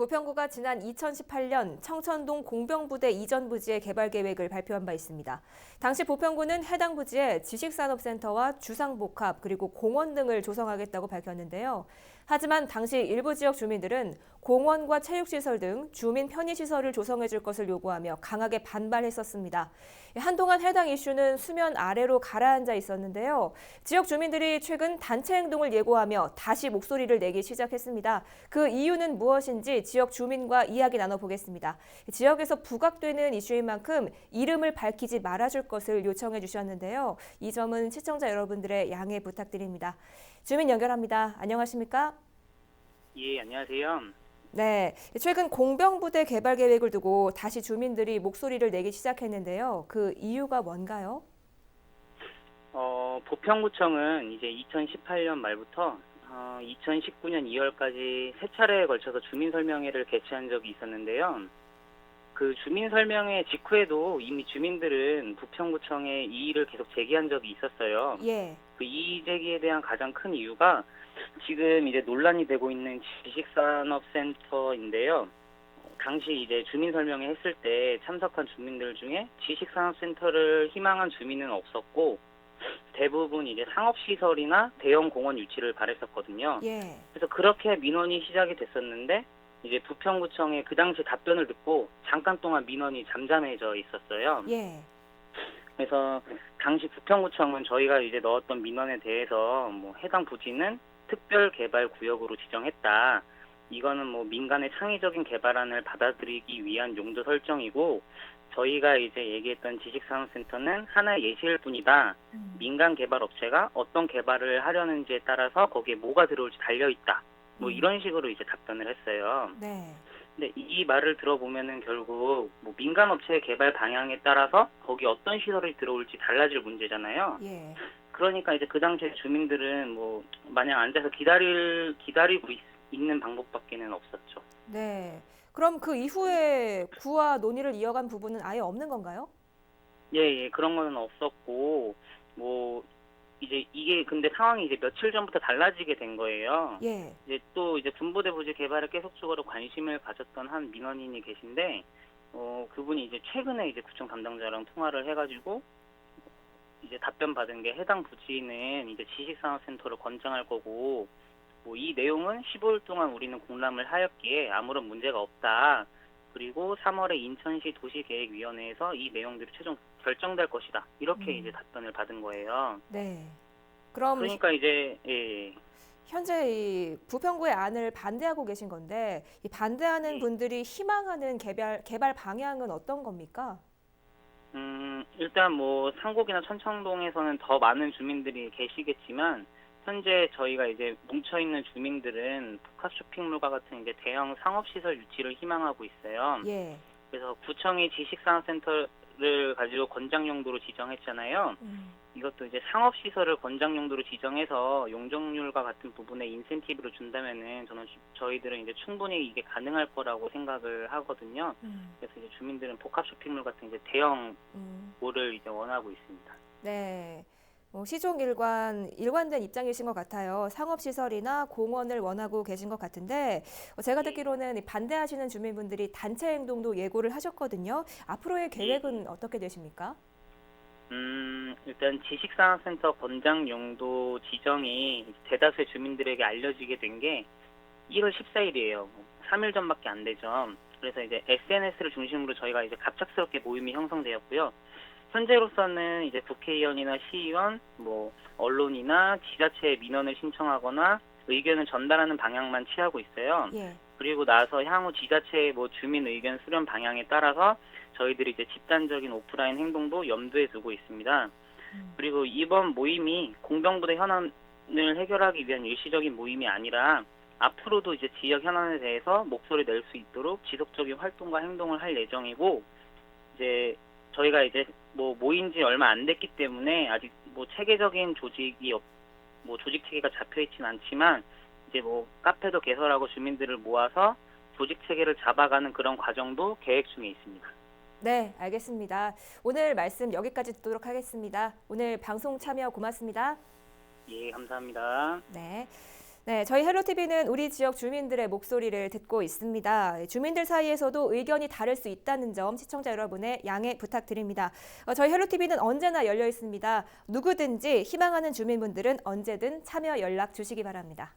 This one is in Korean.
부평구가 지난 2018년 청천동 공병부대 이전 부지의 개발 계획을 발표한 바 있습니다. 당시 부평구는 해당 부지에 지식산업센터와 주상복합 그리고 공원 등을 조성하겠다고 밝혔는데요. 하지만 당시 일부 지역 주민들은 공원과 체육시설 등 주민 편의시설을 조성해 줄 것을 요구하며 강하게 반발했었습니다. 한동안 해당 이슈는 수면 아래로 가라앉아 있었는데요. 지역 주민들이 최근 단체 행동을 예고하며 다시 목소리를 내기 시작했습니다. 그 이유는 무엇인지 지역 주민과 이야기 나눠보겠습니다. 지역에서 부각되는 이슈인 만큼 이름을 밝히지 말아줄 것을 요청해 주셨는데요. 이 점은 시청자 여러분들의 양해 부탁드립니다. 주민 연결합니다. 안녕하십니까? 예, 안녕하세요. 네, 최근 공병부대 개발 계획을 두고 다시 주민들이 목소리를 내기 시작했는데요. 그 이유가 뭔가요? 부평구청은 이제 2018년 말부터 2019년 2월까지 세 차례에 걸쳐서 주민설명회를 개최한 적이 있었는데요. 그 주민설명회 직후에도 이미 주민들은 부평구청에 이의를 계속 제기한 적이 있었어요. 예. 그 이의 제기에 대한 가장 큰 이유가 지금 이제 논란이 되고 있는 지식산업센터인데요. 당시 이제 주민설명회 했을 때 참석한 주민들 중에 지식산업센터를 희망한 주민은 없었고 대부분 이제 상업시설이나 대형 공원 유치를 바랬었거든요. 예. 그래서 그렇게 민원이 시작이 됐었는데 이제 부평구청의 그 당시 답변을 듣고 잠깐 동안 민원이 잠잠해져 있었어요. 예. 그래서 당시 부평구청은 저희가 이제 넣었던 민원에 대해서 뭐 해당 부지는 특별개발구역으로 지정했다. 이거는 뭐 민간의 창의적인 개발안을 받아들이기 위한 용도 설정이고 저희가 이제 얘기했던 지식산업센터는 하나의 예시일 뿐이다. 민간 개발 업체가 어떤 개발을 하려는지에 따라서 거기에 뭐가 들어올지 달려있다. 뭐 이런 식으로 이제 답변을 했어요. 네. 근데 이 말을 들어보면은 결국 뭐 민간 업체의 개발 방향에 따라서 거기 어떤 시설이 들어올지 달라질 문제잖아요. 예. 그러니까 이제 그 당시에 주민들은 뭐 마냥 앉아서 기다리고 있는 방법밖에는 없었죠. 네. 그럼 그 이후에 구와 논의를 이어간 부분은 아예 없는 건가요? 예, 그런 거는 없었고 뭐 이제 이게 근데 상황이 이제 며칠 전부터 달라지게 된 거예요. 예. 이제 또 이제 군부대 부지 개발에 계속적으로 관심을 가졌던 한 민원인이 계신데 그분이 이제 최근에 이제 구청 담당자랑 통화를 해가지고 이제 답변 받은 게 해당 부지는 이제 지식산업센터를 권장할 거고 뭐 이 내용은 15일 동안 우리는 공람을 하였기에 아무런 문제가 없다. 그리고 3월에 인천시 도시계획위원회에서 이 내용들이 최종 결정될 것이다. 이렇게 이제 답변을 받은 거예요. 네. 그럼 그러니까 이제 예. 현재 이 부평구의 안을 반대하고 계신 건데 이 반대하는 예. 분들이 희망하는 개발 방향은 어떤 겁니까? 일단 뭐 상곡이나 천청동에서는 더 많은 주민들이 계시겠지만 현재 저희가 이제 뭉쳐있는 주민들은 복합 쇼핑몰과 같은 이제 대형 상업시설 유치를 희망하고 있어요. 예. 그래서 구청이 지식산업센터를 가지고 권장 용도로 지정했잖아요. 이것도 이제 상업시설을 권장 용도로 지정해서 용적률과 같은 부분에 인센티브를 준다면은 저희들은 이제 충분히 이게 가능할 거라고 생각을 하거든요. 그래서 이제 주민들은 복합 쇼핑몰 같은 이제 대형 몰을 이제 원하고 있습니다. 네. 시종 일관된 입장이신 것 같아요. 상업시설이나 공원을 원하고 계신 것 같은데 제가 듣기로는 반대하시는 주민분들이 단체 행동도 예고를 하셨거든요. 앞으로의 계획은 어떻게 되십니까? 일단 지식산업센터 권장 용도 지정이 대다수의 주민들에게 알려지게 된 게 1월 14일이에요. 3일 전밖에 안 되죠. 그래서 이제 SNS를 중심으로 저희가 이제 갑작스럽게 모임이 형성되었고요. 현재로서는 이제 국회의원이나 시의원, 뭐 언론이나 지자체에 민원을 신청하거나 의견을 전달하는 방향만 취하고 있어요. 예. 그리고 나서 향후 지자체의 뭐 주민 의견 수렴 방향에 따라서 저희들이 이제 집단적인 오프라인 행동도 염두에 두고 있습니다. 그리고 이번 모임이 공병부대 현안을 해결하기 위한 일시적인 모임이 아니라 앞으로도 이제 지역 현안에 대해서 목소리 낼 수 있도록 지속적인 활동과 행동을 할 예정이고 이제 저희가 이제 뭐 모인 지 얼마 안 됐기 때문에 아직 뭐 체계적인 조직 체계가 잡혀 있진 않지만 이제 뭐 카페도 개설하고 주민들을 모아서 조직 체계를 잡아가는 그런 과정도 계획 중에 있습니다. 네, 알겠습니다. 오늘 말씀 여기까지 듣도록 하겠습니다. 오늘 방송 참여 고맙습니다. 예, 감사합니다. 네. 네, 저희 헬로티비는 우리 지역 주민들의 목소리를 듣고 있습니다. 주민들 사이에서도 의견이 다를 수 있다는 점 시청자 여러분의 양해 부탁드립니다. 저희 헬로티비는 언제나 열려 있습니다. 누구든지 희망하는 주민분들은 언제든 참여 연락 주시기 바랍니다.